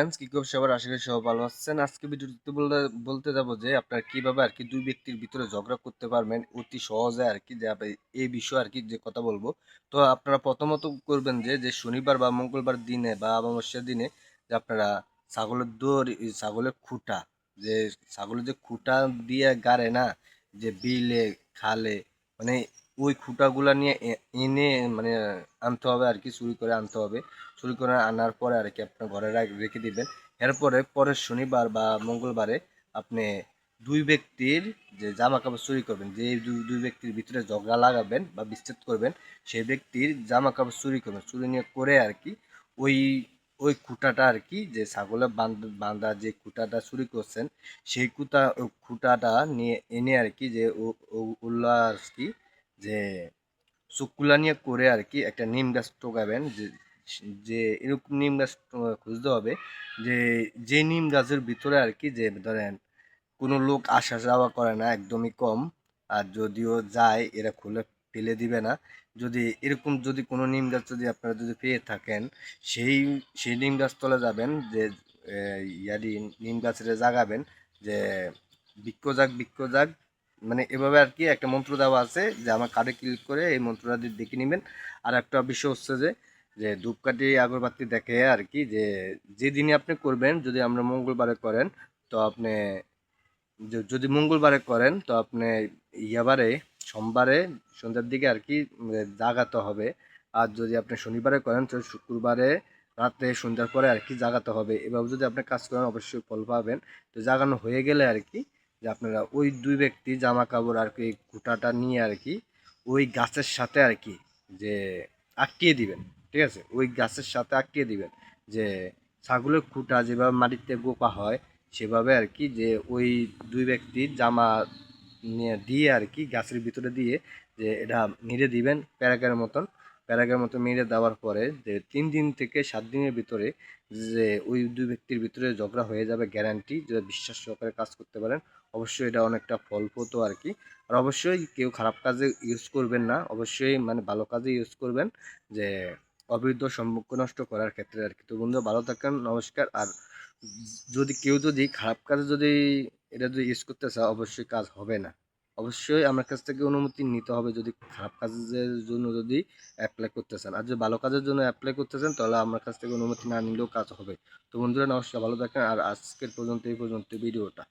কি খবর সবার? আশা করি সবাই ভালো আছেন। আজকে ভিডিওতে বলতে যাবো যে আপনারা কিভাবে আর কি দুই ব্যক্তির ভিতরে ঝগড়া করতে পারবেন অতি সহজে আর কি, যে এই বিষয়ে আর কি যে কথা বলবো। তো আপনারা প্রথমত করবেন যে শনিবার বা মঙ্গলবার দিনে বা অমাবস্যার দিনে যে আপনারা ছাগলের দড়ি, ছাগলের খুঁটা, যে ছাগলের যে খুঁটা দিয়ে গাড়ে না, যে বিলে খালে, মানে ওই খুঁটাগুলা নিয়ে এনে মানে আনতে হবে আর কি, চুরি করে আনতে হবে। চুরি করে আনার পরে আর কি আপনার ঘরে রেখে দিবেন। এরপরে পরের শনিবার বা মঙ্গলবারে আপনি দুই ব্যক্তির যে জামা কাপড় চুরি করবেন, যে দুই ব্যক্তির ভিতরে ঝগড়া লাগাবেন বা বিচ্ছেদ করবেন, সেই ব্যক্তির জামা কাপড় চুরি করবেন। চুরি নিয়ে করে আর কি ওই ওই খুঁটাটা আর কি, যে ছাগলের বান্ধা যে খুঁটাটা চুরি করছেন, সেই খুঁটাটা নিয়ে এনে আর কি, যে ওগুলা আর কি, যে চুকুলা নিয়ে করে আর কি একটা নিম গাছ টোকাবেন। যে যে এরকম নিম গাছ খুঁজতে হবে, যে যে নিম গাছের ভিতরে আর কি, যে ধরেন কোনো লোক আসা যাওয়া করে না, একদমই কম। আর যদিও যায় এরা খুলে ফেলে দিবে না। যদি এরকম যদি কোনো নিম গাছ যদি আপনারা যদি পেয়ে থাকেন, সেই সেই নিম গাছ তলে যাবেন, যে ইয়ারি নিম গাছের জাগাবেন, যে বৃক্ষ জাগ, মানে এভাবে আর কি একটা মন্ত্র দেওয়া আছে, যে আমার কার্ডে ক্লিক করে এই মন্ত্রটা দিয়ে দেখে নেবেন। আর একটা বিষয় হচ্ছে যে যে ধূপকাঠি আগরবাতি দেখে আর কি, যে যেদিনই আপনি করবেন, যদি আমরা মঙ্গলবারে করেন তো আপনি, যদি মঙ্গলবারে করেন তো আপনি ইয়াবারে সোমবারে সন্ধ্যার দিকে আর কি জাগাতে হবে। আর যদি আপনি শনিবারে করেন তো শুক্রবারে রাতে সন্ধ্যার পরে আর কি জাগাতে হবে। এভাবে যদি আপনি কাজ করেন অবশ্যই ফল পাবেন। তো জাগানো হয়ে গেলে আর কি, যে আপনারা ওই দুই ব্যক্তি জামা কাপড় আর কি কুটাটা নিয়ে আর কি ওই গাছের সাথে আর কি, যে আটকিয়ে দিবেন। ঠিক আছে, ওই গাছের সাথে আটকিয়ে দিবেন। যে ছাগলের খুঁটা যেভাবে মাটিতে গোপা হয়, সেভাবে আর কি, যে ওই দুই ব্যক্তির জামা নিয়ে দিয়ে আর কি গাছের ভিতরে দিয়ে, যে এটা মেরে দিবেন প্যারাগের মতন মেরে দেওয়ার পরে, যে 3 দিন থেকে 7 দিনের ভিতরে যে ওই দুই ব্যক্তির ভিতরে ঝগড়া হয়ে যাবে, গ্যারান্টি। যদি বিশ্বাস সহকারে কাজ করতে পারেন অবশ্যই এটা অনেকটা ফলপ্রদ আর কি। আর অবশ্যই কেউ খারাপ কাজে ইউজ করবেন না, অবশ্যই মানে ভালো কাজে ইউজ করবেন, যে অবৈধ সম্পর্ক নষ্ট করার ক্ষেত্রে আর কি। তো বন্ধু ভালো থাকেন, নমস্কার। আর যদি কেউ যদি খারাপ কাজে যদি এটা যদি ইউজ করতে চায় অবশ্যই কাজ হবে না। অবশ্যই আমার কাছ থেকে অনুমতি নিতে হবে যদি খারাপ কাজের জন্য যদি অ্যাপ্লাই করতে চান। আর যদি ভালো কাজের জন্য অ্যাপ্লাই করতে চান তাহলে আমার কাছ থেকে অনুমতি না নিলেও কাজ হবে। তো বন্ধুরা নমস্কার, ভালো থাকেন। আর আজকের পর্যন্ত এই পর্যন্ত ভিডিওটা।